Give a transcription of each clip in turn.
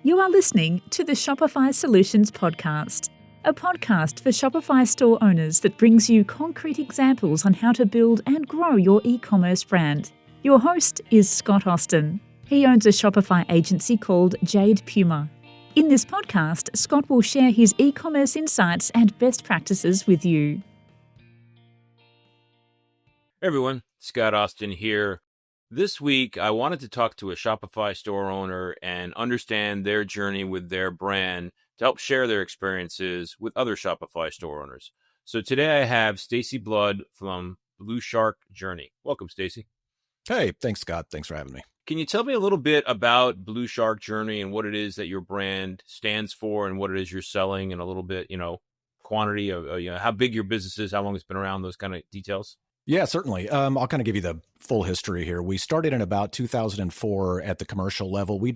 You are listening to the Shopify Solutions Podcast, a podcast for Shopify store owners that brings you concrete examples on how to build and grow your e-commerce brand. Your host is Scott Austin. He owns a Shopify agency called Jade Puma. In this podcast, Scott will share his e-commerce insights and best practices with you. Hey everyone, Scott Austin here. This week, I wanted to talk to a Shopify store owner and understand their journey with their brand to help share their experiences with other Shopify store owners. So today I have Stacy Blood from Blue Shark Journey. Welcome, Stacy. Hey, thanks, Scott. Thanks for having me. Can you tell me a little bit about Blue Shark Journey and what it is that your brand stands for and what it is you're selling, and a little bit, quantity of, how big your business is, how long it's been around, those kind of details? Yeah, certainly. I'll kind of give you the full history here. We started in about 2004 at the commercial level. We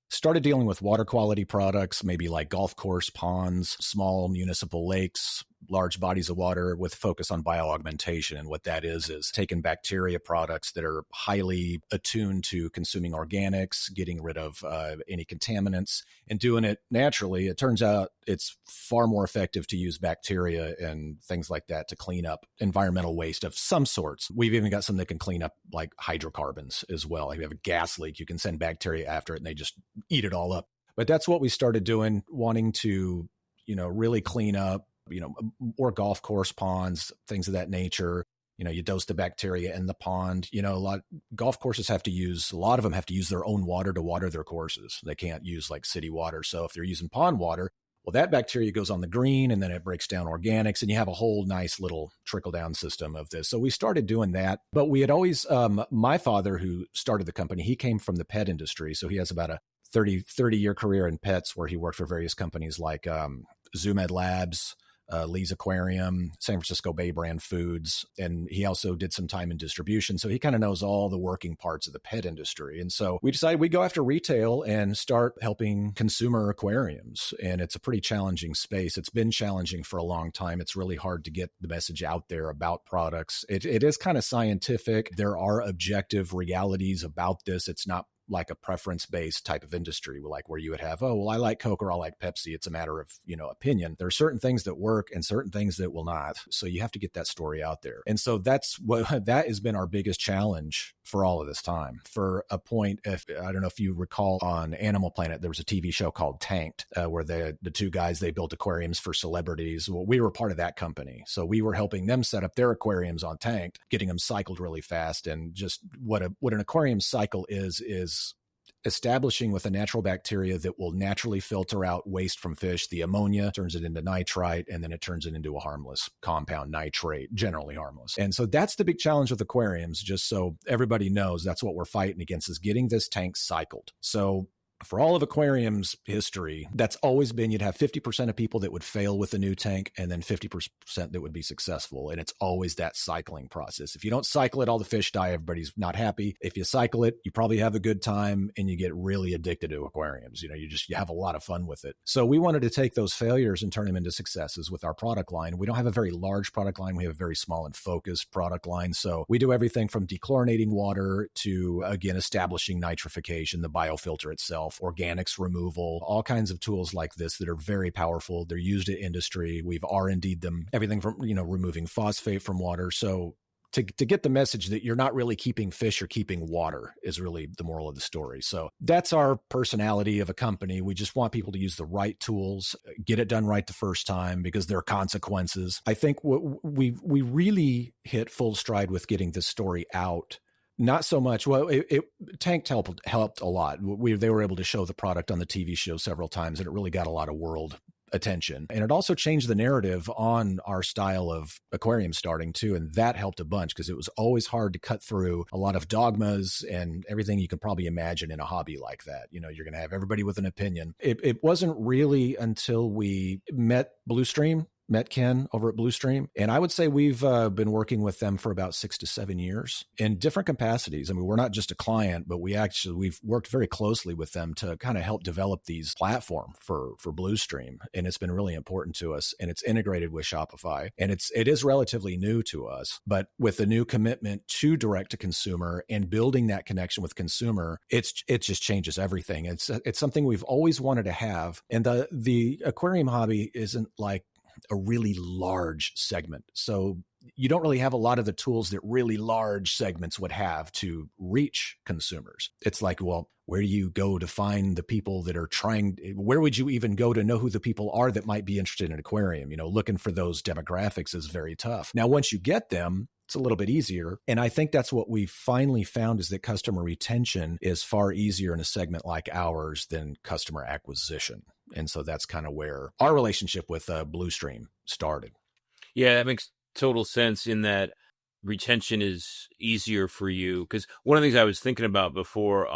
started dealing with water quality products, maybe like golf course ponds, small municipal lakes, large bodies of water with focus on bioaugmentation. And what that is taking bacteria products that are highly attuned to consuming organics, getting rid of any contaminants, and doing it naturally. It turns out it's far more effective to use bacteria and things like that to clean up environmental waste of some sorts. We've even got some that can clean up like hydrocarbons as well. If you have a gas leak, you can send bacteria after it and they just eat it all up. But that's what we started doing, wanting to, really clean up, or golf course ponds, things of that nature. You dose the bacteria in the pond. Golf courses a lot of them have to use their own water to water their courses. They can't use like city water. So if they're using pond water, well, that bacteria goes on the green and then it breaks down organics and you have a whole nice little trickle down system of this. So we started doing that, but we had always, my father who started the company, he came from the pet industry. So he has about a 30-year career in pets where he worked for various companies like ZooMed Labs, Lee's Aquarium, San Francisco Bay Brand Foods. And he also did some time in distribution. So he kind of knows all the working parts of the pet industry. And so we decided we'd go after retail and start helping consumer aquariums. And it's a pretty challenging space. It's been challenging for a long time. It's really hard to get the message out there about products. It is kind of scientific. There are objective realities about this. It's not like a preference-based type of industry, like where you would have, oh, well, I like Coke or I like Pepsi. It's a matter of, opinion. There are certain things that work and certain things that will not. So you have to get that story out there. And so that has been our biggest challenge for all of this time. For a point, I don't know if you recall on Animal Planet, there was a TV show called Tanked, where the two guys, they built aquariums for celebrities. Well, we were part of that company. So we were helping them set up their aquariums on Tanked, getting them cycled really fast. And just what an aquarium cycle is establishing with a natural bacteria that will naturally filter out waste from fish. The ammonia turns it into nitrite, and then it turns it into a harmless compound, nitrate, generally harmless. And so that's the big challenge with aquariums, just so everybody knows that's what we're fighting against, is getting this tank cycled. So for all of aquariums history, that's always been, you'd have 50% of people that would fail with a new tank and then 50% that would be successful. And it's always that cycling process. If you don't cycle it, all the fish die, everybody's not happy. If you cycle it, you probably have a good time and you get really addicted to aquariums. You have a lot of fun with it. So we wanted to take those failures and turn them into successes with our product line. We don't have a very large product line. We have a very small and focused product line. So we do everything from dechlorinating water to, again, establishing nitrification, the biofilter itself, organics removal, all kinds of tools like this that are very powerful. They're used in industry. We've R&D'd them, everything from, removing phosphate from water. So to get the message that you're not really keeping fish, you're keeping water is really the moral of the story. So that's our personality of a company. We just want people to use the right tools, get it done right the first time, because there are consequences. I think we really hit full stride with getting this story out. Not so much. Well, Tanked helped a lot. They were able to show the product on the TV show several times, and it really got a lot of world attention. And it also changed the narrative on our style of aquarium starting too. And that helped a bunch, because it was always hard to cut through a lot of dogmas and everything you can probably imagine in a hobby like that. You're going to have everybody with an opinion. It wasn't really until we met Bluestream met Ken over at Bluestream. And I would say we've been working with them for about 6 to 7 years in different capacities. I mean, we're not just a client, but we've worked very closely with them to kind of help develop these platform for Bluestream. And it's been really important to us. And it's integrated with Shopify. And it is relatively new to us, but with the new commitment to direct to consumer and building that connection with consumer, it just changes everything. It's something we've always wanted to have. And the aquarium hobby isn't like a really large segment. So you don't really have a lot of the tools that really large segments would have to reach consumers. It's like, well, where do you go to find the people that are where would you even go to know who the people are that might be interested in an aquarium? Looking for those demographics is very tough. Now, once you get them, it's a little bit easier. And I think that's what we finally found is that customer retention is far easier in a segment like ours than customer acquisition. And so that's kind of where our relationship with Bluestream started. Yeah, that makes total sense in that retention is easier for you. Because one of the things I was thinking about before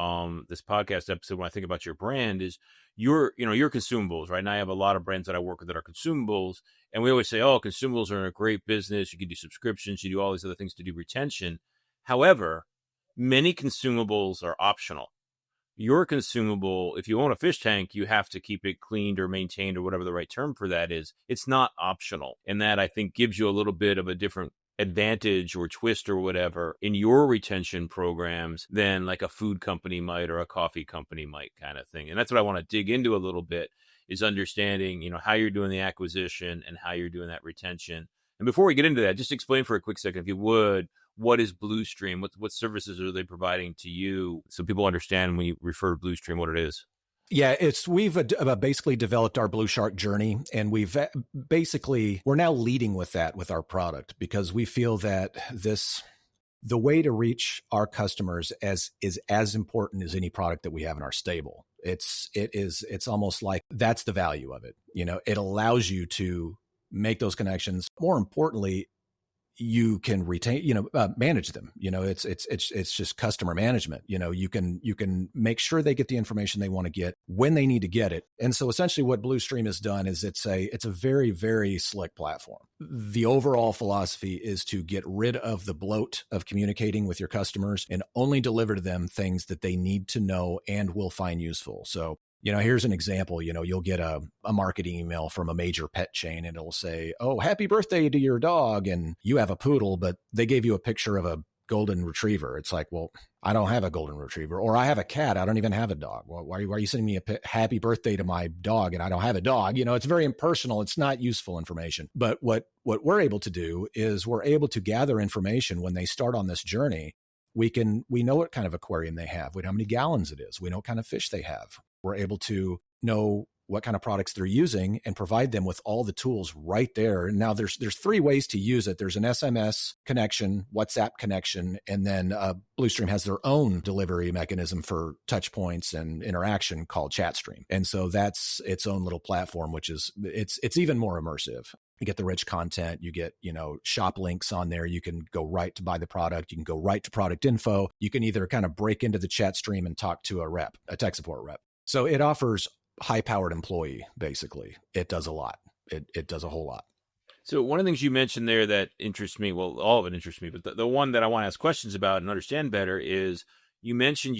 this podcast episode, when I think about your brand, is your consumables, right? And I have a lot of brands that I work with that are consumables. And we always say, oh, consumables are a great business. You can do subscriptions. You do all these other things to do retention. However, many consumables are optional. Your consumable, if you own a fish tank, you have to keep it cleaned or maintained or whatever the right term for that is. It's not optional. And that, I think, gives you a little bit of a different advantage or twist or whatever in your retention programs than like a food company might or a coffee company might, kind of thing. And that's what I want to dig into a little bit, is understanding, how you're doing the acquisition and how you're doing that retention. And before we get into that, just explain for a quick second, if you would, what is Bluestream? What services are they providing to you, so people understand when you refer to Bluestream what it is? Yeah, we've basically developed our Blue Shark journey, and we're now leading with that with our product, because we feel that the way to reach our customers is as important as any product that we have in our stable. It's almost like that's the value of it. It allows you to make those connections. More importantly, you can retain, manage them. It's just customer management. You can make sure they get the information they want to get when they need to get it. And so essentially what Bluestream has done is it's a very, very slick platform. The overall philosophy is to get rid of the bloat of communicating with your customers and only deliver to them things that they need to know and will find useful. So here's an example. You'll get a marketing email from a major pet chain, and it'll say, oh, happy birthday to your dog. And you have a poodle, but they gave you a picture of a golden retriever. It's like, well, I don't have a golden retriever, or I have a cat. I don't even have a dog. Well, why are you sending me a happy birthday to my dog and I don't have a dog? It's very impersonal. It's not useful information. But what we're able to do is we're able to gather information when they start on this journey. We know what kind of aquarium they have. We know how many gallons it is. We know what kind of fish they have. We're able to know what kind of products they're using and provide them with all the tools right there. And now there's 3 ways to use it. There's an SMS connection, WhatsApp connection, and then Bluestream has their own delivery mechanism for touch points and interaction called ChatStream. And so that's its own little platform, which is it's even more immersive. You get the rich content, you get, shop links on there. You can go right to buy the product. You can go right to product info. You can either kind of break into the chat stream and talk to a tech support rep. So it offers high-powered employee, basically. It does a lot. It does a whole lot. So one of the things you mentioned there that interests me, well, all of it interests me, but the one that I want to ask questions about and understand better is you mentioned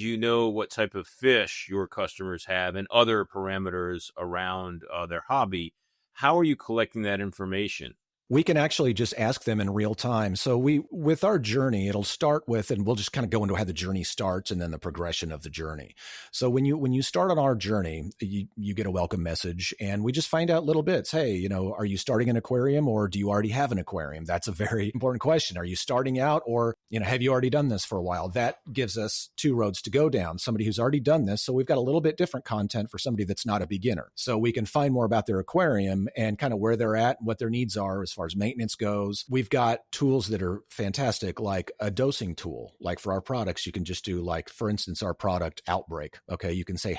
what type of fish your customers have and other parameters around their hobby. How are you collecting that information? We can actually just ask them in real time. So with our journey, it'll start with, and we'll just kind of go into how the journey starts and then the progression of the journey. So when you start on our journey, you get a welcome message, and we just find out little bits. Hey, are you starting an aquarium, or do you already have an aquarium? That's a very important question. Are you starting out, or have you already done this for a while? That gives us 2 roads to go down. Somebody who's already done this. So we've got a little bit different content for somebody that's not a beginner. So we can find more about their aquarium and kind of where they're at, what their needs are as far as maintenance goes. We've got tools that are fantastic, like a dosing tool. Like for our products, you can just do, like, for instance, our product Outbreak. Okay, you can say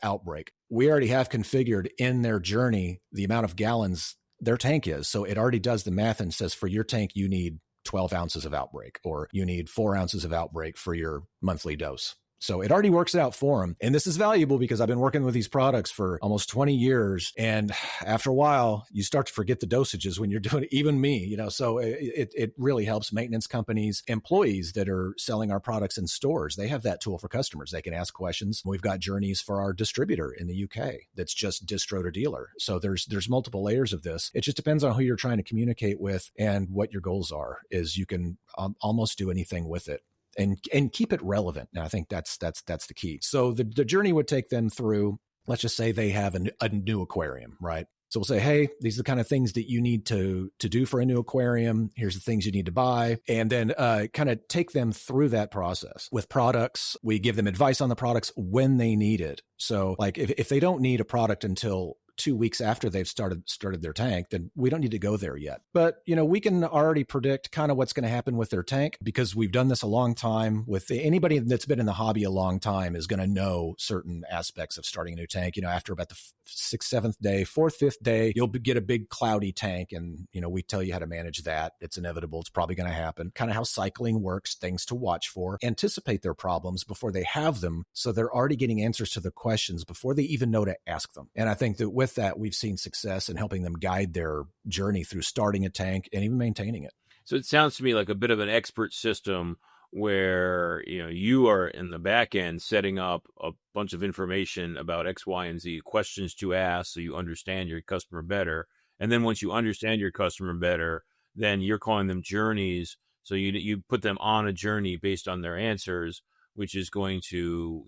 #Outbreak. We already have configured in their journey the amount of gallons their tank is. So it already does the math and says, for your tank, you need 12 ounces of Outbreak, or you need 4 ounces of Outbreak for your monthly dose. So it already works out for them. And this is valuable because I've been working with these products for almost 20 years. And after a while, you start to forget the dosages when you're doing it, even me, so it really helps maintenance companies, employees that are selling our products in stores. They have that tool for customers. They can ask questions. We've got journeys for our distributor in the UK that's just distro to dealer. So there's multiple layers of this. It just depends on who you're trying to communicate with and what your goals are. Is you can almost do anything with it. And keep it relevant. Now, I think that's the key. So the journey would take them through, let's just say they have a new aquarium, right? So we'll say, hey, these are the kind of things that you need to do for a new aquarium. Here's the things you need to buy. And then kind of take them through that process. With products, we give them advice on the products when they need it. So like if they don't need a product until 2 weeks after they've started their tank, then we don't need to go there yet. But, we can already predict kind of what's going to happen with their tank because we've done this a long time. With anybody that's been in the hobby a long time is going to know certain aspects of starting a new tank. After about the 6th, 7th day, 4th, 5th day, you'll get a big cloudy tank. And, we tell you how to manage that. It's inevitable. It's probably going to happen. Kind of how cycling works, things to watch for, anticipate their problems before they have them. So they're already getting answers to the questions before they even know to ask them. And I think that with that, we've seen success in helping them guide their journey through starting a tank and even maintaining it. So it sounds to me like a bit of an expert system where, you are in the back end setting up a bunch of information about X, Y, and Z, questions to ask so you understand your customer better. And then once you understand your customer better, then you're calling them journeys. So you put them on a journey based on their answers, which is going to,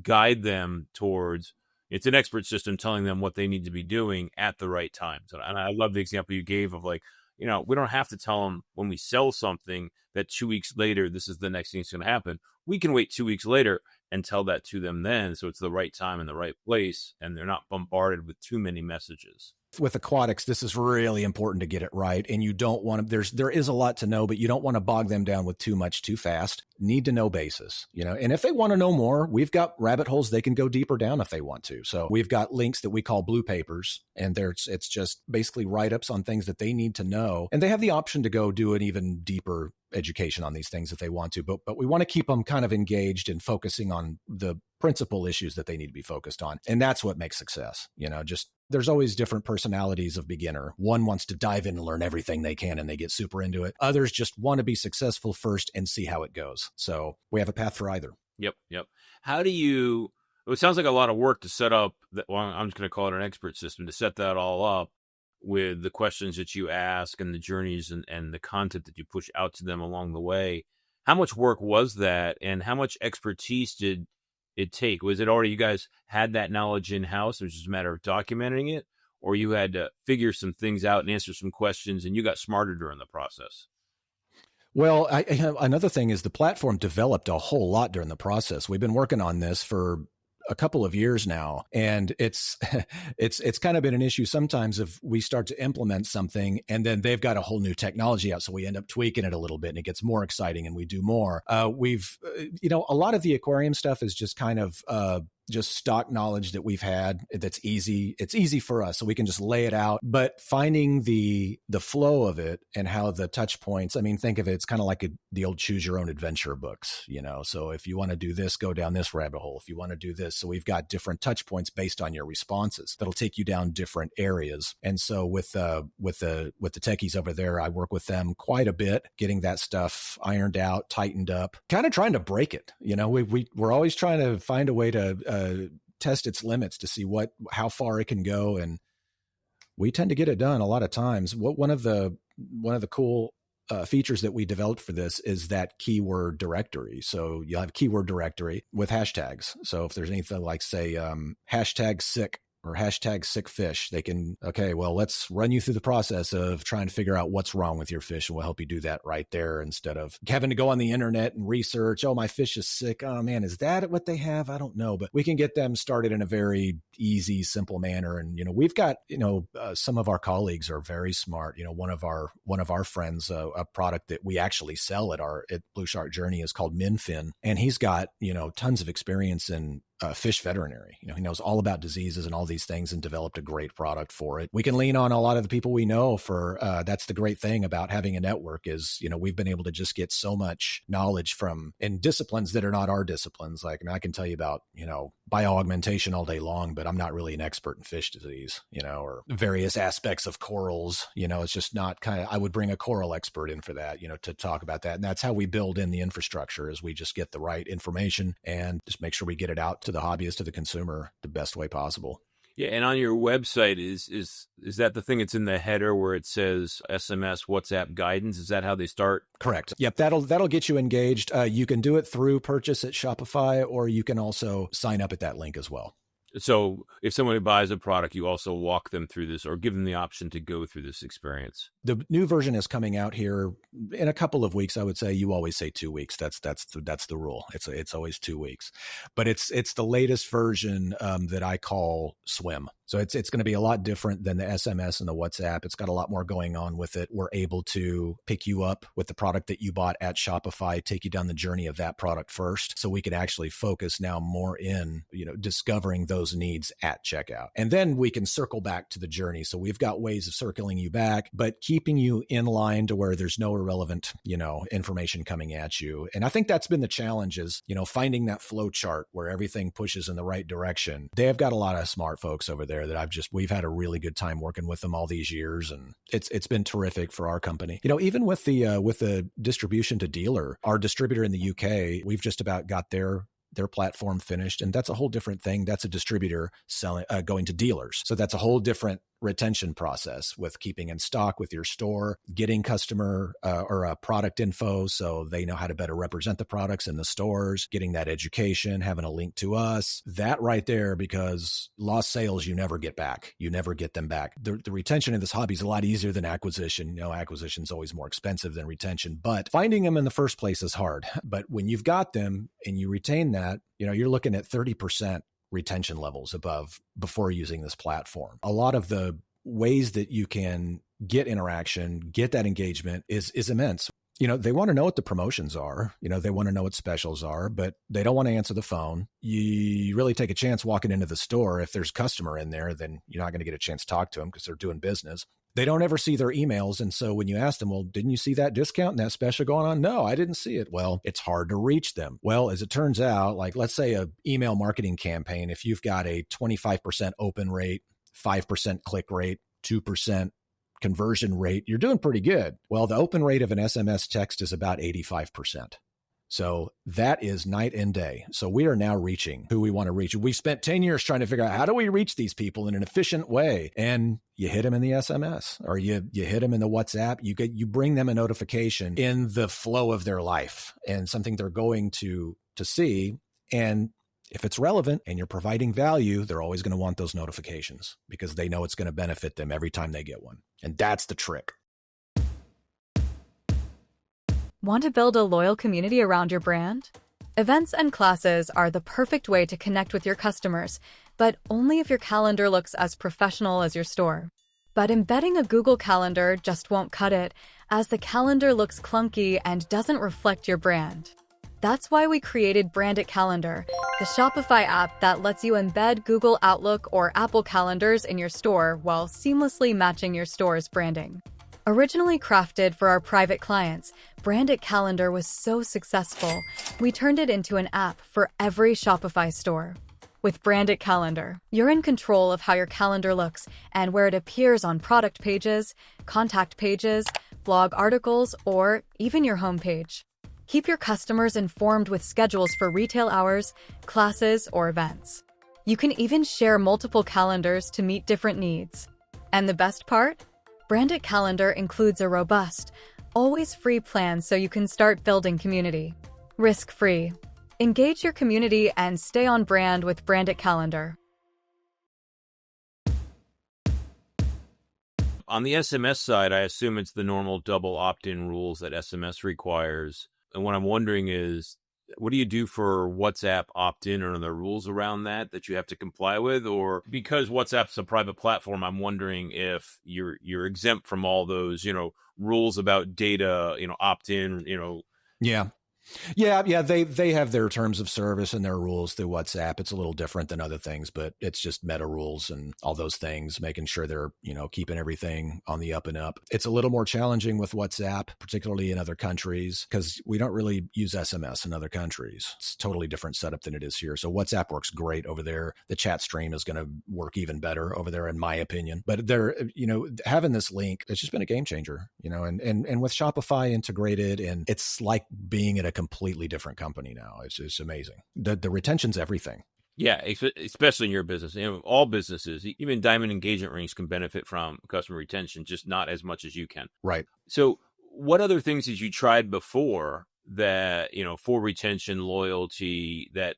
guide them towards. It's an expert system telling them what they need to be doing at the right time. So, and I love the example you gave of like, we don't have to tell them when we sell something that 2 weeks later, this is the next thing that's going to happen. We can wait 2 weeks later and tell that to them then. So it's the right time and the right place. And they're not bombarded with too many messages. With aquatics, this is really important to get it right. And you don't want to, there is a lot to know, but you don't want to bog them down with too much too fast. Need to know basis, and if they want to know more, we've got rabbit holes they can go deeper down if they want to. So we've got links that we call blue papers, and it's just basically write-ups on things that they need to know. And they have the option to go do an even deeper education on these things if they want to, but we want to keep them kind of engaged and focusing on the principal issues that they need to be focused on. And that's what makes success. Just there's always different personalities of beginner. One wants to dive in and learn everything they can and they get super into it. Others just want to be successful first and see how it goes. So we have a path for either. Yep. How do you, it sounds like a lot of work to set up that. Well, I'm just going to call it an expert system to set that all up with the questions that you ask and the journeys and the content that you push out to them along the way. How much work was that and how much expertise did it take? Was it already you guys had that knowledge in-house? It was just a matter of documenting it, or you had to figure some things out and answer some questions and you got smarter during the process? Well, another thing is the platform developed a whole lot during the process. We've been working on this for a couple of years now, and it's kind of been an issue sometimes if we start to implement something and then they've got a whole new technology out, so we end up tweaking it a little bit and it gets more exciting and we do more. We've a lot of the aquarium stuff is just kind of just stock knowledge that we've had that's easy. It's easy for us, so we can just lay it out. But finding the flow of it and how the touch points, I mean, think of it, it's kind of like the old choose your own adventure books, So if you want to do this, go down this rabbit hole. If you want to do this. So we've got different touch points based on your responses that'll take you down different areas. And so with the techies over there, I work with them quite a bit, getting that stuff ironed out, tightened up, kind of trying to break it. We're always trying to find a way to test its limits to see how far it can go, and we tend to get it done a lot of times. One of the cool features that we developed for this is that keyword directory. So you'll have keyword directory with hashtags. So if there's anything like, say, hashtag sick or hashtag sick fish, they can, okay, well, let's run you through the process of trying to figure out what's wrong with your fish, and we'll help you do that right there instead of having to go on the internet and research, oh, my fish is sick. Oh man, is that what they have? I don't know, but we can get them started in a very easy, simple manner. And, we've got, some of our colleagues are very smart. One of our friends, a product that we actually sell at Blue Shark Journey is called MinFin. And he's got, tons of experience in fish veterinary. He knows all about diseases and all these things and developed a great product for it. We can lean on a lot of the people we know for, that's the great thing about having a network is, we've been able to just get so much knowledge from in disciplines that are not our disciplines. Like, I can tell you about, bioaugmentation all day long, but I'm not really an expert in fish disease, or various aspects of corals. It's just not I would bring a coral expert in for that, to talk about that. And that's how we build in the infrastructure is we just get the right information and just make sure we get it out to the hobbyist, to the consumer, the best way possible. Yeah, and on your website, is that the thing that's in the header where it says SMS WhatsApp guidance? Is that how they start? Correct. Yep, that'll get you engaged. You can do it through purchase at Shopify, or you can also sign up at that link as well. So if somebody buys a product, you also walk them through this or give them the option to go through this experience. The new version is coming out here in a couple of weeks. I would say you always say 2 weeks. That's the rule. It's always 2 weeks, but it's the latest version that I call Swim. So it's going to be a lot different than the SMS and the WhatsApp. It's got a lot more going on with it. We're able to pick you up with the product that you bought at Shopify, take you down the journey of that product first. So we can actually focus now more in, discovering those needs at checkout. And then we can circle back to the journey. So we've got ways of circling you back, but keeping you in line to where there's no irrelevant, information coming at you. And I think that's been the challenge is, finding that flow chart where everything pushes in the right direction. They have got a lot of smart folks over there that we've had a really good time working with them all these years. And it's been terrific for our company. Even with the distribution to dealer, our distributor in the UK, we've just about got their platform finished. And that's a whole different thing. That's a distributor selling, going to dealers. So that's a whole different retention process with keeping in stock with your store, getting customer or product info so they know how to better represent the products in the stores, getting that education, having a link to us. That right there, because lost sales, you never get back. You never get them back. The retention of this hobby is a lot easier than acquisition. Acquisition is always more expensive than retention, but finding them in the first place is hard. But when you've got them and you retain that, you're looking at 30% retention levels above before using this platform. A lot of the ways that you can get interaction, get that engagement is immense. They want to know what the promotions are. They want to know what specials are, but they don't want to answer the phone. You really take a chance walking into the store. If there's a customer in there, then you're not going to get a chance to talk to them because they're doing business. They don't ever see their emails. And so when you ask them, well, didn't you see that discount and that special going on? No, I didn't see it. Well, it's hard to reach them. Well, as it turns out, like let's say a email marketing campaign, if you've got a 25% open rate, 5% click rate, 2% conversion rate, you're doing pretty good. Well, the open rate of an SMS text is about 85%. So that is night and day. So we are now reaching who we want to reach. We spent 10 years trying to figure out how do we reach these people in an efficient way? And you hit them in the SMS or you hit them in the WhatsApp. You bring them a notification in the flow of their life and something they're going to see. And if it's relevant and you're providing value, they're always going to want those notifications because they know it's going to benefit them every time they get one. And that's the trick. Want to build a loyal community around your brand? Events and classes are the perfect way to connect with your customers, but only if your calendar looks as professional as your store. But embedding a Google Calendar just won't cut it, as the calendar looks clunky and doesn't reflect your brand. That's why we created Branded Calendar, the Shopify app that lets you embed Google Outlook or Apple Calendars in your store while seamlessly matching your store's branding. Originally crafted for our private clients, Branded Calendar was so successful, we turned it into an app for every Shopify store. With Branded Calendar, you're in control of how your calendar looks and where it appears on product pages, contact pages, blog articles, or even your homepage. Keep your customers informed with schedules for retail hours, classes, or events. You can even share multiple calendars to meet different needs. And the best part? Branded Calendar includes a robust, always free plan so you can start building community. Risk-free. Engage your community and stay on brand with Branded Calendar. On the SMS side, I assume it's the normal double opt-in rules that SMS requires. And what I'm wondering is, what do you do for WhatsApp opt-in? Or are there rules around that you have to comply with? Or because WhatsApp's a private platform, I'm wondering if you're exempt from all those, rules about data, opt-in, Yeah. Yeah, they have their terms of service and their rules through WhatsApp. It's a little different than other things, but it's just meta rules and all those things, making sure they're, keeping everything on the up and up. It's a little more challenging with WhatsApp, particularly in other countries, because we don't really use SMS in other countries. It's a totally different setup than it is here. So WhatsApp works great over there. The chat stream is going to work even better over there, in my opinion. But they're, having this link, it's just been a game changer, and with Shopify integrated, and it's like being at a completely different company now. It's amazing. The retention's everything. Yeah, especially in your business. All businesses, even diamond engagement rings can benefit from customer retention, just not as much as you can. Right. So what other things had you tried before that, for retention, loyalty, that,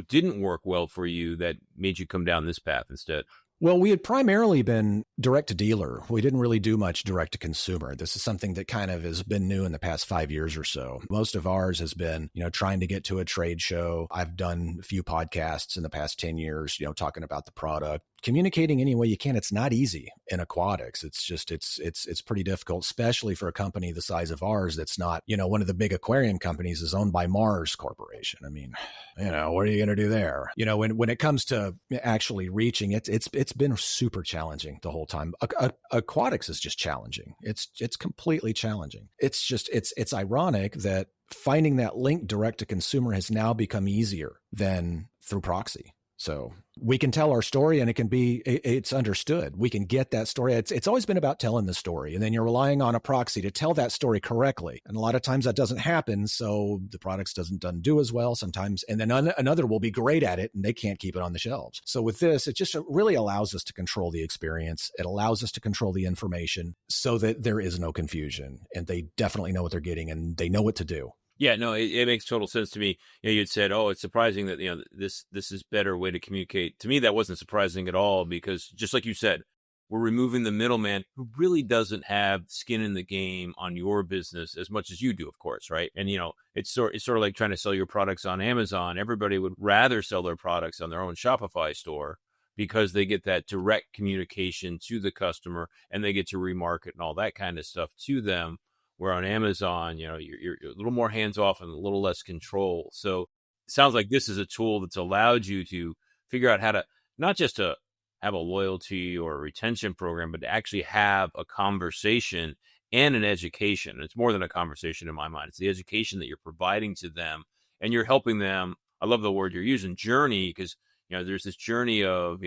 didn't work well for you, that made you come down this path instead? Well, we had primarily been direct to dealer. We didn't really do much direct to consumer. This is something that kind of has been new in the past 5 years or so. Most of ours has been, trying to get to a trade show. I've done a few podcasts in the past 10 years, talking about the product, communicating any way you can. It's not easy in aquatics. It's just, it's pretty difficult, especially for a company the size of ours. That's not, one of the big aquarium companies is owned by Mars Corporation. I mean, what are you going to do there? When it comes to actually reaching it, it's been super challenging the whole time. Aquatics is just challenging. It's completely challenging. It's ironic that finding that link direct to consumer has now become easier than through proxy. So we can tell our story and it's understood. We can get that story. It's always been about telling the story, and then you're relying on a proxy to tell that story correctly. And a lot of times that doesn't happen. So the products doesn't do as well sometimes. And then another will be great at it and they can't keep it on the shelves. So with this, it just really allows us to control the experience. It allows us to control the information so that there is no confusion, and they definitely know what they're getting and they know what to do. Yeah, no, it makes total sense to me. You'd said, "Oh, it's surprising that this is better way to communicate." To me, that wasn't surprising at all, because just like you said, we're removing the middleman who really doesn't have skin in the game on your business as much as you do, of course, right? And it's sort of like trying to sell your products on Amazon. Everybody would rather sell their products on their own Shopify store because they get that direct communication to the customer and they get to remarket and all that kind of stuff to them. Where on Amazon, you're a little more hands off and a little less control. So it sounds like this is a tool that's allowed you to figure out how to not just to have a loyalty or a retention program, but to actually have a conversation and an education. It's more than a conversation in my mind. It's the education that you're providing to them, and you're helping them. I love the word you're using, journey, because there's this journey of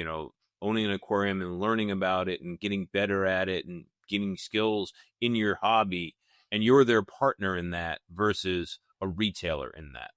owning an aquarium and learning about it and getting better at it and getting skills in your hobby. And you're their partner in that versus a retailer in that.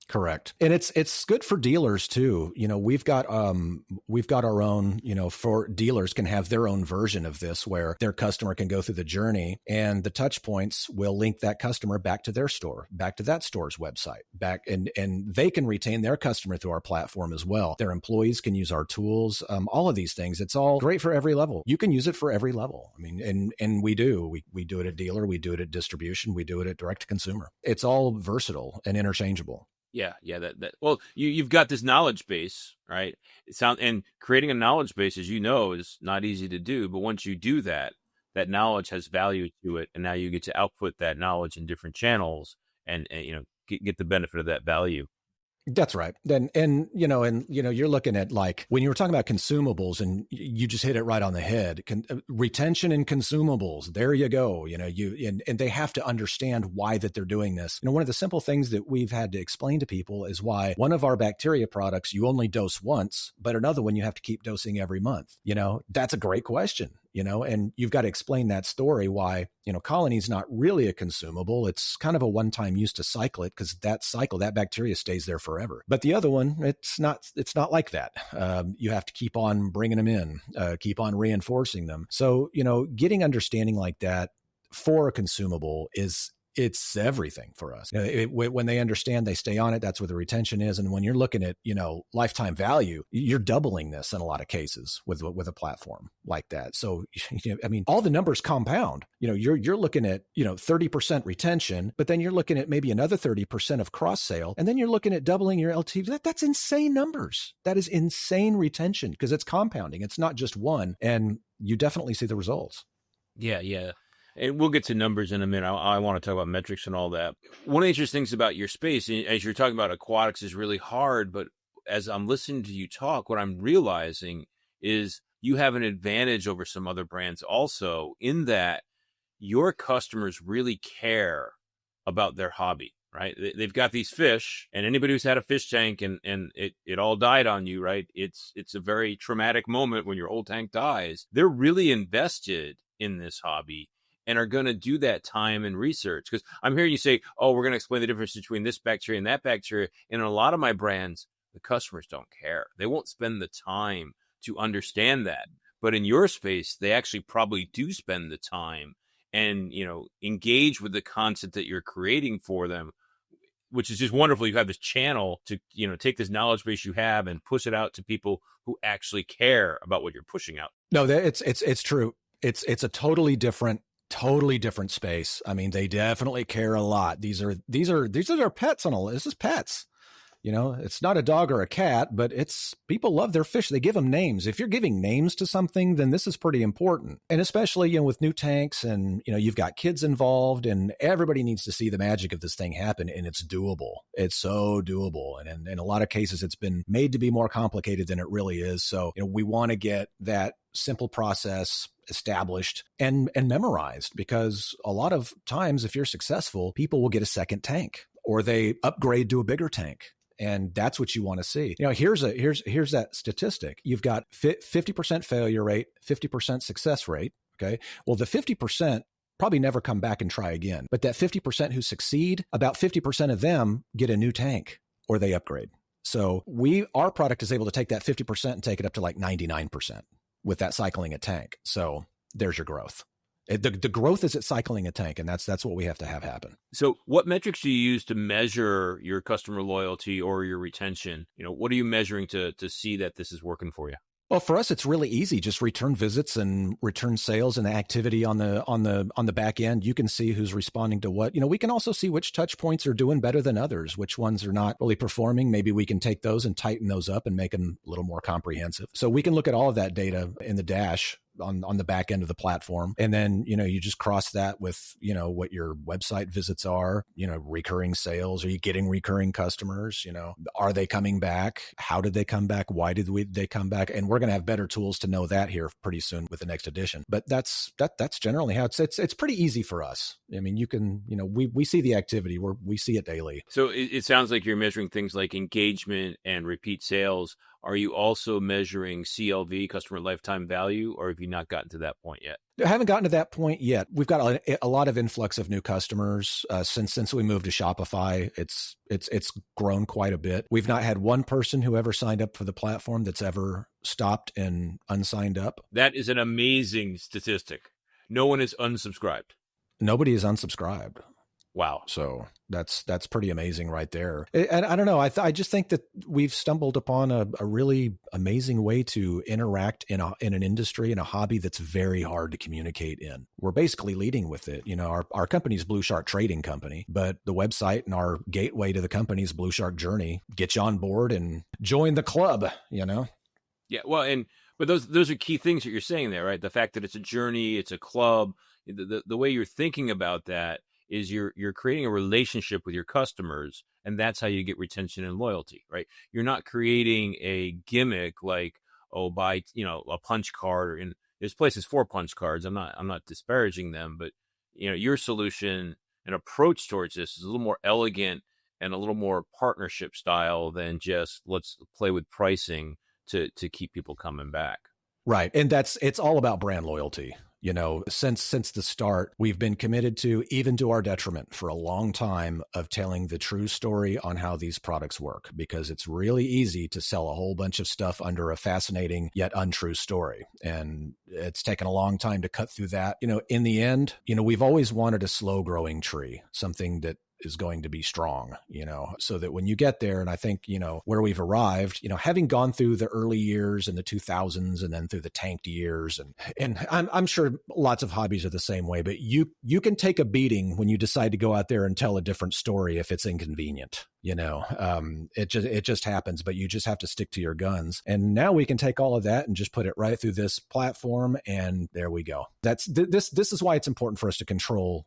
Correct. And it's good for dealers too. We've got our own, for dealers can have their own version of this where their customer can go through the journey, and the touch points will link that customer back to their store, back to that store's website, and they can retain their customer through our platform as well. Their employees can use our tools, all of these things. It's all great for every level. You can use it for every level. I mean, and we do. We do it at dealer, we do it at distribution, we do it at direct to consumer. It's all versatile and interchangeable. Yeah. Well, you've got this knowledge base, right? And creating a knowledge base, as you know, is not easy to do. But once you do that, that knowledge has value to it, and now you get to output that knowledge in different channels, and get the benefit of that value. That's right. And you're looking at, like, when you were talking about consumables, and you just hit it right on the head. Retention and consumables. There you go. And they have to understand why that they're doing this. One of the simple things that we've had to explain to people is why one of our bacteria products you only dose once, but another one you have to keep dosing every month. That's a great question. And you've got to explain that story, why, colony is not really a consumable. It's kind of a one-time use to cycle it, because that bacteria stays there forever. But the other one, it's not like that. You have to keep on bringing them in, keep on reinforcing them. So, getting understanding like that for a consumable it's everything for us. When they understand, they stay on it. That's where the retention is. And when you're looking at, lifetime value, you're doubling this in a lot of cases with a platform like that. So, all the numbers compound. You're looking at, 30% retention, but then you're looking at maybe another 30% of cross sale. And then you're looking at doubling your LTV. That's insane numbers. That is insane retention, because it's compounding. It's not just one. And you definitely see the results. Yeah. And we'll get to numbers in a minute. I want to talk about metrics and all that. One of the interesting things about your space, as you're talking about aquatics, is really hard. But as I'm listening to you talk, what I'm realizing is you have an advantage over some other brands also, in that your customers really care about their hobby, right? They've got these fish, and anybody who's had a fish tank and it all died on you, right? It's a very traumatic moment when your whole tank dies. They're really invested in this hobby and are going to do that time and research. Because I'm hearing you say, oh, we're going to explain the difference between this bacteria and that bacteria. And in a lot of my brands, the customers don't care. They won't spend the time to understand that. But in your space, they actually probably do spend the time and, engage with the content that you're creating for them, which is just wonderful. You have this channel to, take this knowledge base you have and push it out to people who actually care about what you're pushing out. No, it's true. It's a totally different space. I mean, they definitely care a lot. These are their pets on all. This is pets. It's not a dog or a cat, but people love their fish. They give them names. If you're giving names to something, then this is pretty important. And especially, with new tanks and, you've got kids involved, and everybody needs to see the magic of this thing happen. And it's doable. It's so doable. And in a lot of cases, it's been made to be more complicated than it really is. So, we want to get that simple process established and memorized, because a lot of times, if you're successful, people will get a second tank or they upgrade to a bigger tank. And that's what you want to see. Here's that statistic. You've got 50% failure rate, 50% success rate. Okay. Well, the 50% probably never come back and try again. But that 50% who succeed, about 50% of them get a new tank or they upgrade. So our product is able to take that 50% and take it up to like 99% with that cycling a tank. So there's your growth. The growth is at cycling a tank, and that's what we have to have happen. So what metrics do you use to measure your customer loyalty or your retention? What are you measuring to see that this is working for you? Well, for us, it's really easy. Just return visits and return sales and the activity on the back end. You can see who's responding to what. We can also see which touch points are doing better than others, which ones are not really performing. Maybe we can take those and tighten those up and make them a little more comprehensive. So we can look at all of that data in the dash on the back end of the platform. And then, you just cross that with, what your website visits are, recurring sales. Are you getting recurring customers? Are they coming back? How did they come back? Why did they come back? And we're going to have better tools to know that here pretty soon with the next edition. But that's generally how it's pretty easy for us. I mean, you can, we see the activity, we see it daily. So it sounds like you're measuring things like engagement and repeat sales. Are you also measuring CLV, customer lifetime value, or have you not gotten to that point yet? I haven't gotten to that point yet. We've got a lot of influx of new customers since we moved to Shopify. It's grown quite a bit. We've not had one person who ever signed up for the platform that's ever stopped and unsigned up. That is an amazing statistic. No one is unsubscribed. Nobody is unsubscribed. Wow. So that's pretty amazing right there. And I don't know. I just think that we've stumbled upon a really amazing way to interact in an industry, in a hobby that's very hard to communicate in. We're basically leading with it. Our company's Blue Shark Trading Company, but the website and our gateway to the company's Blue Shark Journey get you on board and join the club, Yeah. Well, but those are key things that you're saying there, right? The fact that it's a journey, it's a club, the way you're thinking about that is you're creating a relationship with your customers, and that's how you get retention and loyalty, right? You're not creating a gimmick like, buy, a punch card, and there's places for punch cards. I'm not disparaging them, but your solution and approach towards this is a little more elegant and a little more partnership style than just let's play with pricing to keep people coming back. Right. And it's all about brand loyalty. Since the start, we've been committed to, even to our detriment for a long time, of telling the true story on how these products work, because it's really easy to sell a whole bunch of stuff under a fascinating yet untrue story. And it's taken a long time to cut through that. In the end, we've always wanted a slow growing tree, something that is going to be strong, so that when you get there, and I think, where we've arrived, having gone through the early years in the 2000s and then through the tanked years, and I'm sure lots of hobbies are the same way, but you can take a beating when you decide to go out there and tell a different story if it's inconvenient. It just happens, but you just have to stick to your guns. And now we can take all of that and just put it right through this platform, and there we go. This is why it's important for us to control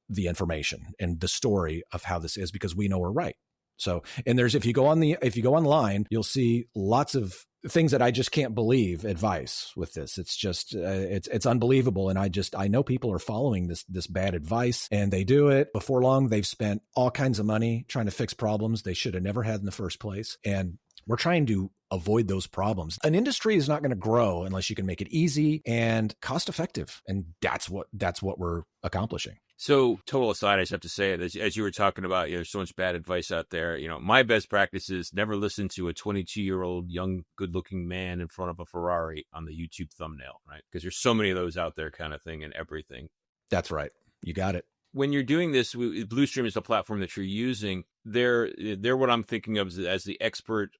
the information and the story of how this is, because we know we're right. So, and if you go online, you'll see lots of things that I just can't believe advice with this. It's just, it's unbelievable. And I know people are following this bad advice, and they do it. Before long, they've spent all kinds of money trying to fix problems they should have never had in the first place. And we're trying to avoid those problems. An industry is not going to grow unless you can make it easy and cost effective. And that's what we're accomplishing. So, total aside, I just have to say, as you were talking about, there's so much bad advice out there. My best practice is never listen to a 22-year-old young, good-looking man in front of a Ferrari on the YouTube thumbnail, right? Because there's so many of those out there, kind of thing, and everything. That's right. You got it. When you're doing this, Bluestream is the platform that you're using. They're what I'm thinking of as the expert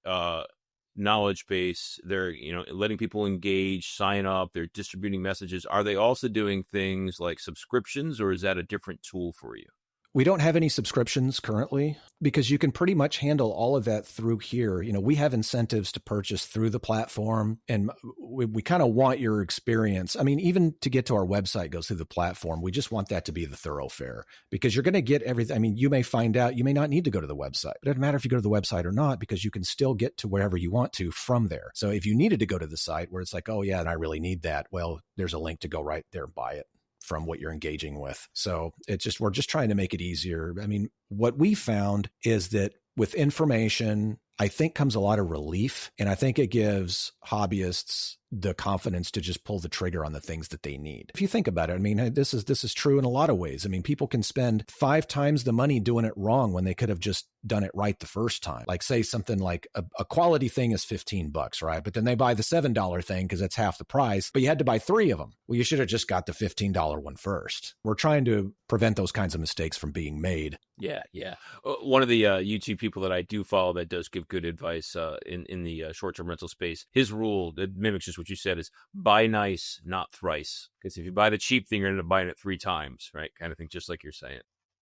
knowledge base. They're letting people engage, sign up. They're distributing messages. Are they also doing things like subscriptions, or is that a different tool for you? We don't have any subscriptions currently, because you can pretty much handle all of that through here. We have incentives to purchase through the platform, and we kind of want your experience. I mean, even to get to our website goes through the platform. We just want that to be the thoroughfare, because you're going to get everything. I mean, you may find out you may not need to go to the website. It doesn't matter if you go to the website or not, because you can still get to wherever you want to from there. So if you needed to go to the site where it's like, oh yeah, and I really need that, well, there's a link to go right there and buy it from what you're engaging with. So we're just trying to make it easier. I mean, what we found is that with information, I think comes a lot of relief. And I think it gives hobbyists the confidence to just pull the trigger on the things that they need. If you think about it, I mean, this is true in a lot of ways. I mean, people can spend 5 times the money doing it wrong when they could have just done it right the first time. Like, say something like a quality thing is $15, right? But then they buy the $7 thing because it's half the price, but you had to buy 3 of them. Well, you should have just got the $15 one first. We're trying to prevent those kinds of mistakes from being made. Yeah. One of the YouTube people that I do follow that does give good advice in the short-term rental space, his rule that mimics just what you said is buy nice, not thrice. Because if you buy the cheap thing, you're going to end up buying it 3 times, right? Kind of thing, just like you're saying.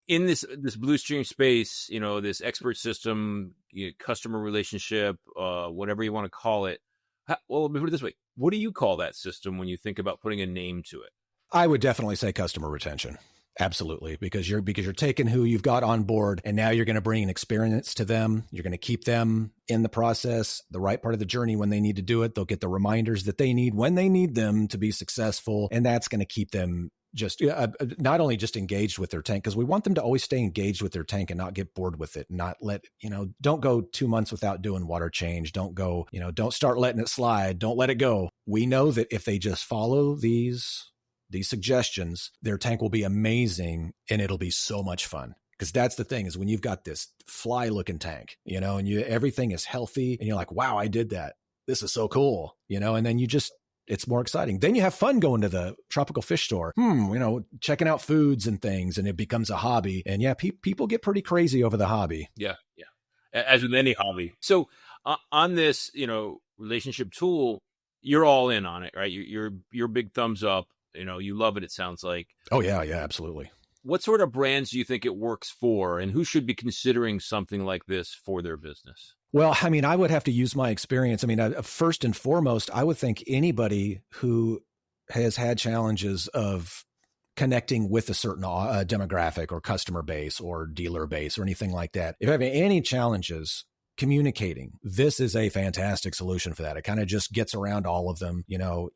In this Bluestream space, this expert system, customer relationship, whatever you want to call it. Well, let me put it this way. What do you call that system when you think about putting a name to it? I would definitely say customer retention. Absolutely. Because you're taking who you've got on board, and now you're going to bring an experience to them. You're going to keep them in the process, the right part of the journey when they need to do it. They'll get the reminders that they need when they need them to be successful. And that's going to keep them just not only just engaged with their tank, because we want them to always stay engaged with their tank and not get bored with it. Not don't go 2 months without doing water change. Don't go, don't start letting it slide. Don't let it go. We know that if they just follow these suggestions, their tank will be amazing, and it'll be so much fun. Because that's the thing, is when you've got this fly looking tank, and everything is healthy, and you're like, wow, I did that. This is so cool, and then it's more exciting. Then you have fun going to the tropical fish store, checking out foods and things, and it becomes a hobby. And yeah, people get pretty crazy over the hobby. Yeah. As with any hobby. So on this, relationship tool, you're all in on it, right? You're big thumbs up. You love it, it sounds like. Oh, yeah, absolutely. What sort of brands do you think it works for, and who should be considering something like this for their business? Well, I mean, I would have to use my experience. I mean, first and foremost, I would think anybody who has had challenges of connecting with a certain demographic or customer base or dealer base or anything like that, if you have any challenges communicating, this is a fantastic solution for that. It kind of just gets around all of them.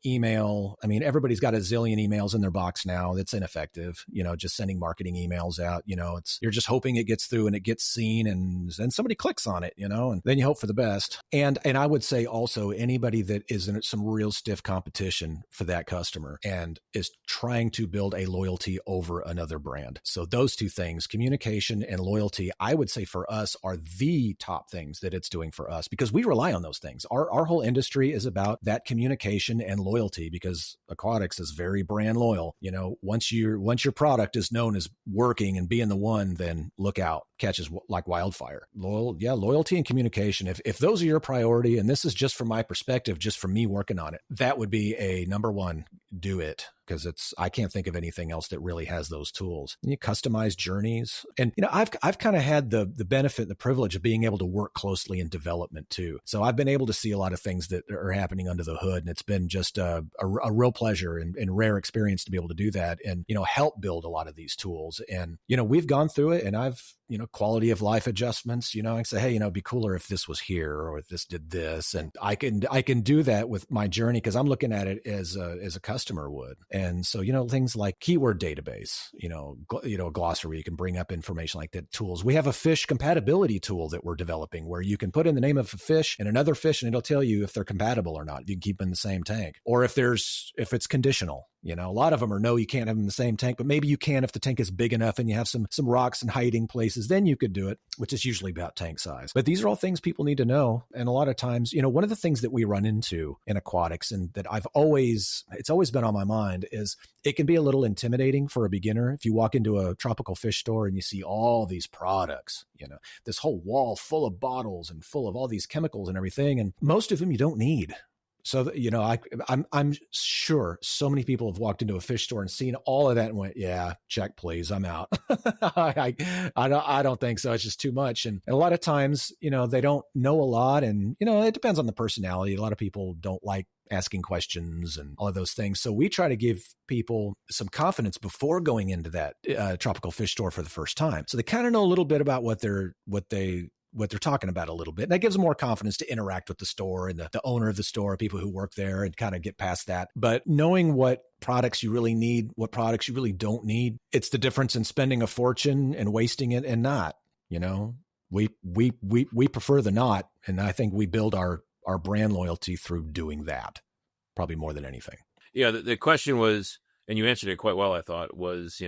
Email. I mean, everybody's got a zillion emails in their box now. That's ineffective. Just sending marketing emails out. You're just hoping it gets through and it gets seen, and then somebody clicks on it. And then you hope for the best. And I would say also anybody that is in some real stiff competition for that customer and is trying to build a loyalty over another brand. So those two things, communication and loyalty, I would say for us are the top things things that it's doing for us, because we rely on those things. Our whole industry is about that communication and loyalty, because aquatics is very brand loyal. Once your product is known as working and being the one, then look out, catches like wildfire. Loyalty and communication. If those are your priority, and this is just from my perspective, just from me working on it, that would be a number one. Do it, because I can't think of anything else that really has those tools. And you customize journeys, and I've kind of had the benefit, the privilege of being able to work closely in development too. So I've been able to see a lot of things that are happening under the hood, and it's been just a real pleasure and rare experience to be able to do that, and help build a lot of these tools. And we've gone through it, and I've quality of life adjustments. I say, hey, it'd be cooler if this was here, or if this did this, and I can do that with my journey, because I'm looking at it as a customer would. And so things like keyword database, a glossary where you can bring up information like that. Tools. We have a fish compatibility tool that we're developing, where you can put in the name of a fish and another fish, and it'll tell you if they're compatible or not. You can keep them in the same tank, or if it's conditional. A lot of them are no, you can't have them in the same tank, but maybe you can if the tank is big enough and you have some rocks and hiding places, then you could do it, which is usually about tank size. But these are all things people need to know. And a lot of times, one of the things that we run into in aquatics, and that it's always been on my mind, is it can be a little intimidating for a beginner. If you walk into a tropical fish store and you see all these products, this whole wall full of bottles and full of all these chemicals and everything, and most of them you don't need. So, I'm sure so many people have walked into a fish store and seen all of that and went, yeah, check, please, I'm out. I don't think so. It's just too much. And a lot of times, they don't know a lot, and, it depends on the personality. A lot of people don't like asking questions and all of those things. So we try to give people some confidence before going into that tropical fish store for the first time, so they kind of know a little bit about what they're talking about a little bit. And that gives them more confidence to interact with the store and the owner of the store, people who work there, and kind of get past that. But knowing what products you really need, what products you really don't need, it's the difference in spending a fortune and wasting it and not. We prefer the not. And I think we build our brand loyalty through doing that, probably more than anything. Yeah. The question was, and you answered it quite well, I thought, was,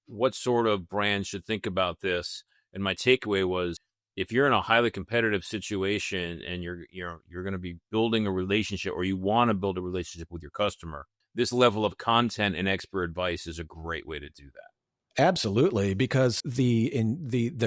what sort of brand should think about this? And my takeaway was, if you're in a highly competitive situation and you're going to be building a relationship, or you want to build a relationship with your customer, this level of content and expert advice is a great way to do that. Absolutely, because the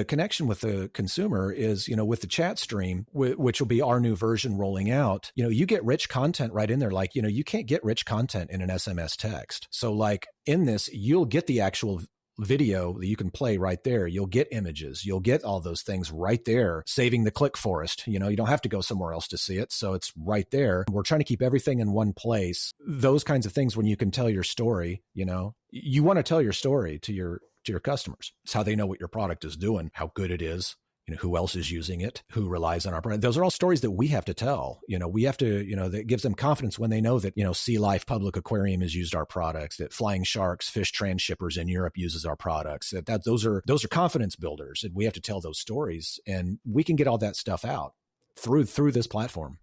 connection with the consumer is, with the chat stream, which will be our new version rolling out, you get rich content right in there. Like, you can't get rich content in an SMS text. So like in this, you'll get the actual video that you can play right there. You'll get images. You'll get all those things right there, saving the click forest. You don't have to go somewhere else to see it. So it's right there. We're trying to keep everything in one place. Those kinds of things, when you can tell your story, you want to tell your story to your customers. It's how they know what your product is doing, how good it is, who else is using it, who relies on our brand. Those are all stories that we have to tell. We have to, that gives them confidence when they know that, Sea Life Public Aquarium has used our products, that Flying Sharks Fish Transshippers in Europe uses our products. Those are confidence builders, and we have to tell those stories, and we can get all that stuff out through this platform.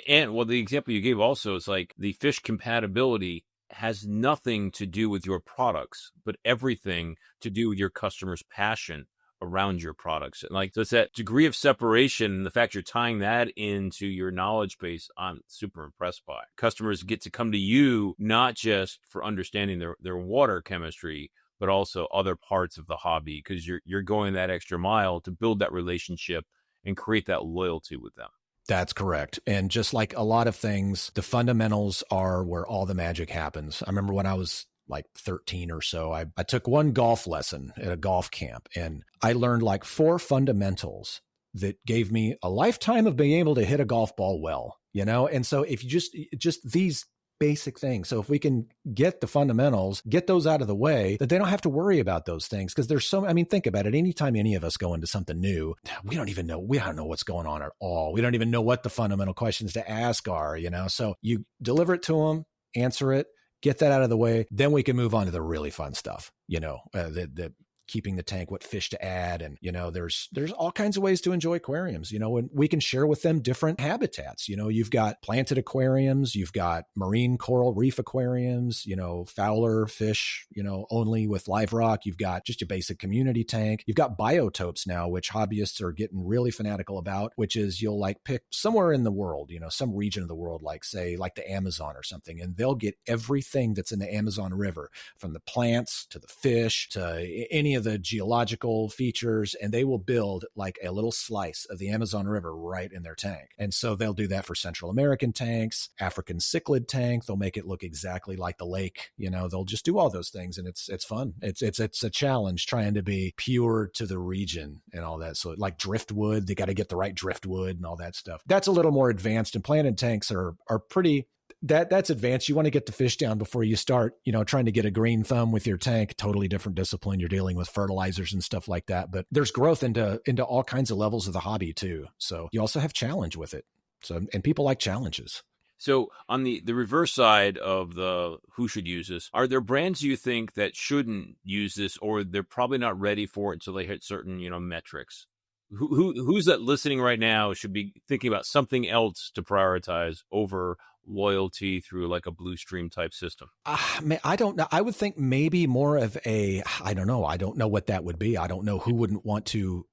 And the example you gave also is like the fish compatibility has nothing to do with your products, but everything to do with your customer's passion around your products. And so it's that degree of separation, and the fact you're tying that into your knowledge base, I'm super impressed by. Customers get to come to you not just for understanding their water chemistry, but also other parts of the hobby, because you're going that extra mile to build that relationship and create that loyalty with them. That's correct. And just like a lot of things, the fundamentals are where all the magic happens. I remember when I was like 13 or so, I took one golf lesson at a golf camp, and I learned like 4 fundamentals that gave me a lifetime of being able to hit a golf ball well, And so if you just these basic things. So if we can get the fundamentals, get those out of the way, that they don't have to worry about those things. Because there's think about it. Anytime any of us go into something new, we don't know what's going on at all. We don't even know what the fundamental questions to ask are, So you deliver it to them, answer it, get that out of the way, then we can move on to the really fun stuff, that keeping the tank, what fish to add. And, there's all kinds of ways to enjoy aquariums, and we can share with them different habitats. You've got planted aquariums, you've got marine coral reef aquariums, fowler fish, only with live rock. You've got just a basic community tank. You've got biotopes now, which hobbyists are getting really fanatical about, which is you'll like pick somewhere in the world, some region of the world, like say like the Amazon or something, and they'll get everything that's in the Amazon River, from the plants to the fish to any of the geological features, and they will build like a little slice of the Amazon River right in their tank. And so they'll do that for Central American tanks, African cichlid tank. They'll make it look exactly like the lake. They'll just do all those things, and it's fun. It's a challenge trying to be pure to the region and all that. So like driftwood, they got to get the right driftwood and all that stuff. That's a little more advanced, and planted tanks are pretty. That's advanced. You want to get the fish down before you start, trying to get a green thumb with your tank. Totally different discipline. You're dealing with fertilizers and stuff like that. But there's growth into all kinds of levels of the hobby too. So you also have challenge with it. And people like challenges. So on the reverse side of the who should use this, are there brands you think that shouldn't use this, or they're probably not ready for it until they hit certain, metrics? Who's that listening right now should be thinking about something else to prioritize over loyalty through like a Blue Stream type system? I don't know. I would think maybe more of I don't know. I don't know what that would be. I don't know who wouldn't want to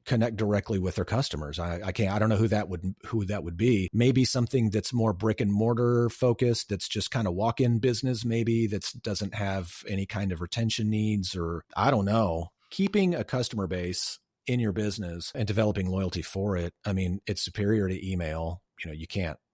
connect directly with their customers. I don't know who that would be. Maybe something that's more brick and mortar focused, that's just kind of walk-in business, maybe that doesn't have any kind of retention needs, or I don't know. Keeping a customer base in your business and developing loyalty for it, I mean, it's superior to email.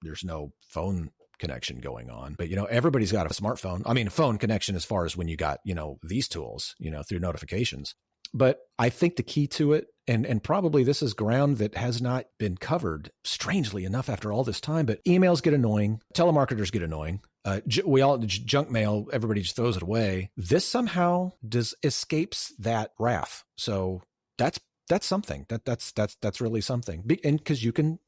There's no phone connection going on, but everybody's got a smartphone. I mean, a phone connection as far as when you got, these tools, through notifications. But I think the key to it, and probably this is ground that has not been covered, strangely enough, after all this time, but emails get annoying. Telemarketers get annoying. Junk mail, everybody just throws it away. This somehow escapes that wrath. So that's something. That's really something. And because you can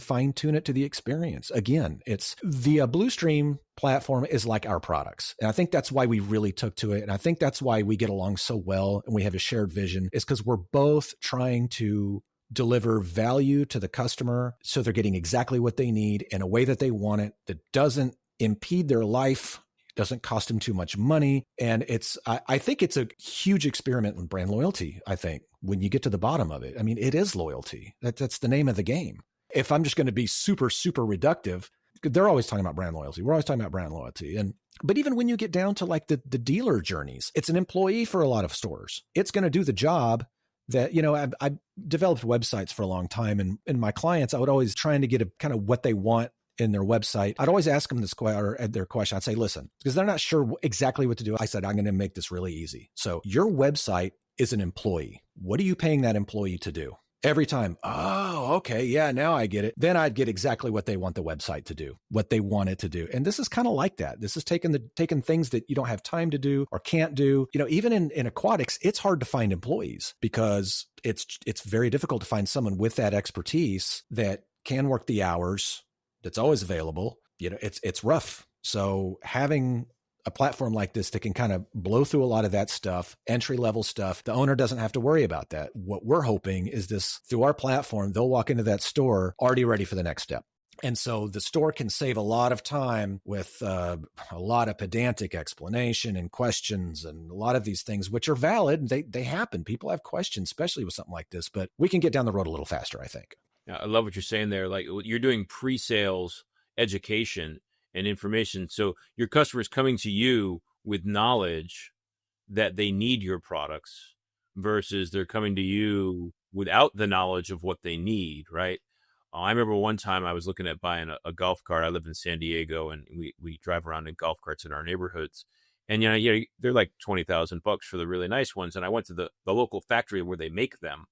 fine tune it to the experience. Again, it's the Blue Stream platform is like our products. And I think that's why we really took to it. And I think that's why we get along so well and we have a shared vision, is because we're both trying to deliver value to the customer so they're getting exactly what they need in a way that they want it, that doesn't impede their life, doesn't cost them too much money. And I think it's a huge experiment in brand loyalty. I think when you get to the bottom of it, I mean, it is loyalty. That's the name of the game. If I'm just going to be super, super reductive, they're always talking about brand loyalty. We're always talking about brand loyalty. But even when you get down to like the dealer journeys, it's an employee for a lot of stores. It's going to do the job that, I developed websites for a long time, and my clients, I would always trying to get a kind of what they want in their website. I'd always ask them their question. I'd say, listen, because they're not sure exactly what to do. I said, I'm going to make this really easy. So your website is an employee. What are you paying that employee to do? Every time, oh, okay, yeah, now I get it. Then I'd get exactly what they want the website to do, what they want it to do. And this is kind of like that. This is taking things that you don't have time to do or can't do. Even in aquatics, it's hard to find employees because it's very difficult to find someone with that expertise that can work the hours, that's always available. It's rough. So having a platform like this that can kind of blow through a lot of that stuff, entry-level stuff, the owner doesn't have to worry about that. What we're hoping is this, through our platform, they'll walk into that store already ready for the next step. And so the store can save a lot of time with a lot of pedantic explanation and questions and a lot of these things, which are valid. They happen. People have questions, especially with something like this, but we can get down the road a little faster, I think. Yeah, I love what you're saying there. Like, you're doing pre-sales education and information. So your customers coming to you with knowledge that they need your products versus they're coming to you without the knowledge of what they need, right? I remember one time I was looking at buying a golf cart. I live in San Diego, and we drive around in golf carts in our neighborhoods. And, they're like $20,000 for the really nice ones. And I went to the local factory where they make them.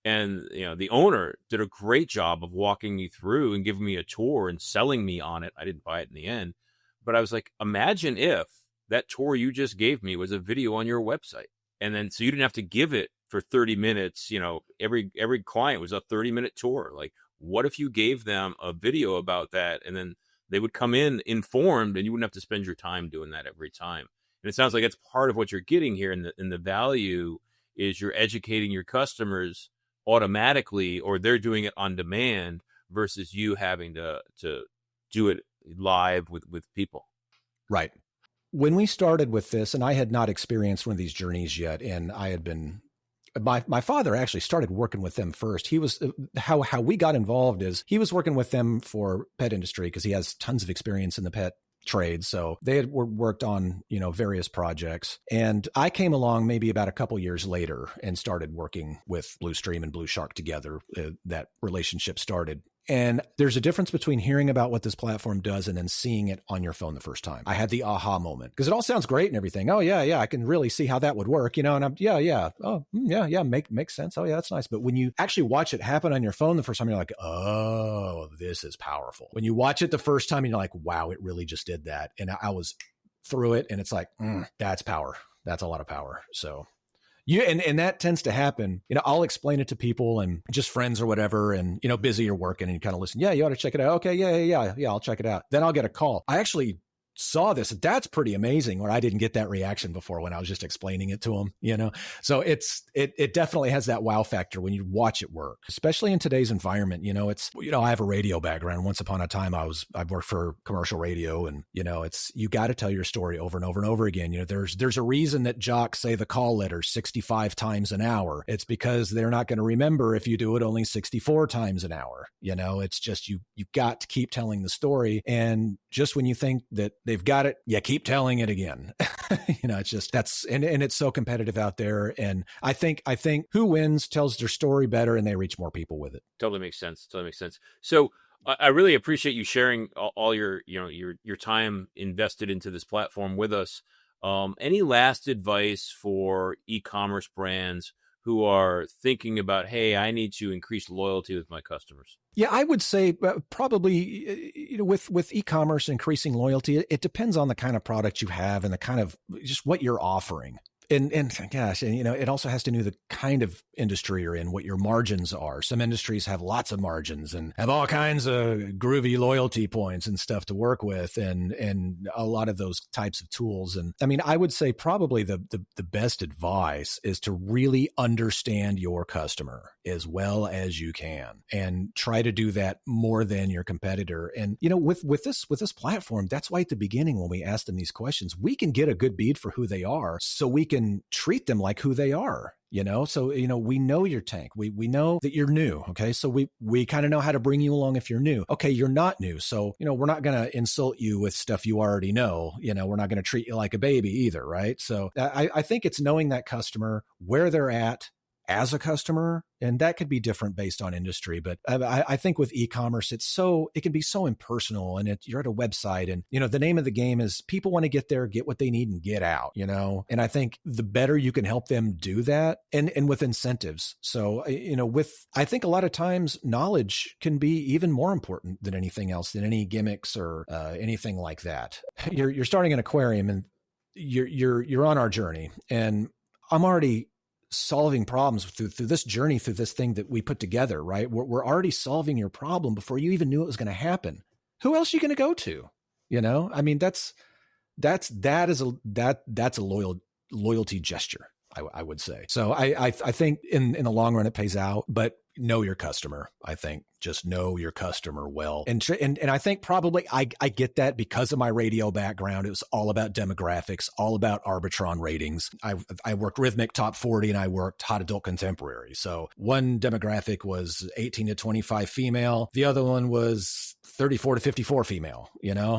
And, the owner did a great job of walking me through and giving me a tour and selling me on it. I didn't buy it in the end, but I was like, imagine if that tour you just gave me was a video on your website. And then, so you didn't have to give it for 30 minutes. Every client was a 30-minute tour. Like, what if you gave them a video about that, and then they would come in informed, and you wouldn't have to spend your time doing that every time? And it sounds like it's part of what you're getting here in the value is you're educating your customers automatically, or they're doing it on demand versus you having to do it live with people. Right. When we started with this, and I had not experienced one of these journeys yet, and I had been, my father actually started working with them first. He was, how we got involved is he was working with them for pet industry because he has tons of experience in the pet trade. So they had worked on, various projects. And I came along maybe about a couple years later and started working with Blue Stream and Blue Shark together. That relationship started. And there's a difference between hearing about what this platform does and then seeing it on your phone the first time. I had the aha moment because it all sounds great and everything. Oh yeah, I can really see how that would work, and I'm oh yeah, makes sense. Oh yeah, that's nice. But when you actually watch it happen on your phone the first time, you're like, oh, this is powerful. When you watch it the first time, you're like, wow, it really just did that. And I was through it, and it's like, that's power. That's a lot of power. So. And that tends to happen. I'll explain it to people and just friends or whatever, and, busy or working, and you kind of listen. Yeah, you ought to check it out. Okay. Yeah. I'll check it out. Then I'll get a call. I actually saw this. That's pretty amazing, where I didn't get that reaction before when I was just explaining it to them, So it definitely has that wow factor when you watch it work, especially in today's environment. I have a radio background. Once upon a time, I worked for commercial radio, and, you got to tell your story over and over and over again. There's a reason that jocks say the call letters 65 times an hour. It's because they're not going to remember if you do it only 64 times an hour. It's just, you got to keep telling the story. And just when you think that they've got it, you keep telling it again. It's just, and it's so competitive out there. And I think who wins tells their story better, and they reach more people with it. Totally makes sense. So I really appreciate you sharing all your time invested into this platform with us. Any last advice for e-commerce brands who are thinking about, hey, I need to increase loyalty with my customers? Yeah, I would say probably, with e-commerce increasing loyalty, it depends on the kind of product you have and the kind of just what you're offering. And gosh, it also has to do the kind of industry you're in, what your margins are. Some industries have lots of margins and have all kinds of groovy loyalty points and stuff to work with, and a lot of those types of tools. And I mean, I would say probably the best advice is to really understand your customer as well as you can, and try to do that more than your competitor. And with this platform, that's why at the beginning when we ask them these questions, we can get a good bead for who they are, so we can treat them like who they are. So, we know your tank. We know that you're new. Okay. So we kind of know how to bring you along if you're new. Okay. You're not new. So, we're not going to insult you with stuff you already know. We're not going to treat you like a baby either. Right. So I think it's knowing that customer, where they're at as a customer, and that could be different based on industry. But I think with e-commerce, it can be so impersonal, and you're at a website, and, the name of the game is people want to get there, get what they need, and get out, and I think the better you can help them do that, and with incentives. So, I think a lot of times knowledge can be even more important than anything else, than any gimmicks or anything like that. You're starting an aquarium, and you're on our journey, and I'm already solving problems through this journey, through this thing that we put together, right? We're already solving your problem before you even knew it was going to happen. Who else are you going to go to? I mean, that's a loyalty gesture, I would say. So I think in the long run, it pays out, but know your customer. I think just know your customer well. And I think probably I get that because of my radio background. It was all about demographics, all about Arbitron ratings. I worked Rhythmic Top 40 and I worked Hot Adult Contemporary. So one demographic was 18 to 25 female. The other one was 34 to 54 female,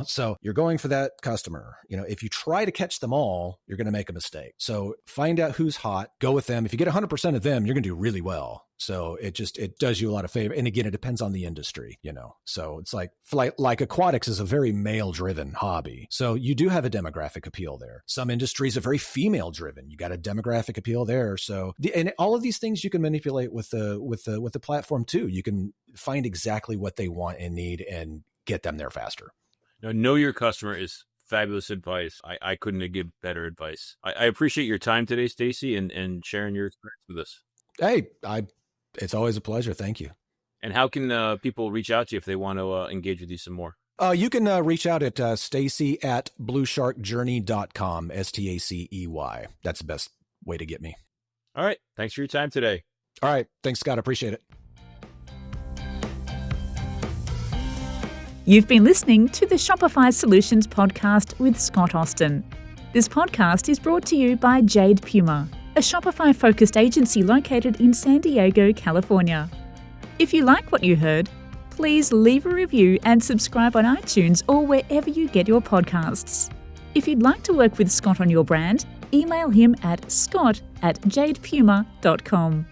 so you're going for that customer. If you try to catch them all, you're going to make a mistake. So find out who's hot, go with them. If you get 100% of them, you're going to do really well. So it does you a lot of favor. And again, it depends on the industry, so it's like aquatics is a very male driven hobby. So you do have a demographic appeal there. Some industries are very female driven. You got a demographic appeal there. So, and all of these things you can manipulate with the platform too. You can find exactly what they want and need and get them there faster. Now, know your customer is fabulous advice. I couldn't have given better advice. I appreciate your time today, Stacy, and sharing your experience with us. Hey, it's always a pleasure. Thank you. And how can people reach out to you if they want to engage with you some more? You can reach out at Stacy at bluesharkjourney.com, STACEY. That's the best way to get me. All right. Thanks for your time today. All right. Thanks, Scott. Appreciate it. You've been listening to the Shopify Solutions podcast with Scott Austin. This podcast is brought to you by Jade Puma, a Shopify-focused agency located in San Diego, California. If you like what you heard, please leave a review and subscribe on iTunes or wherever you get your podcasts. If you'd like to work with Scott on your brand, email him at scott@jadepuma.com.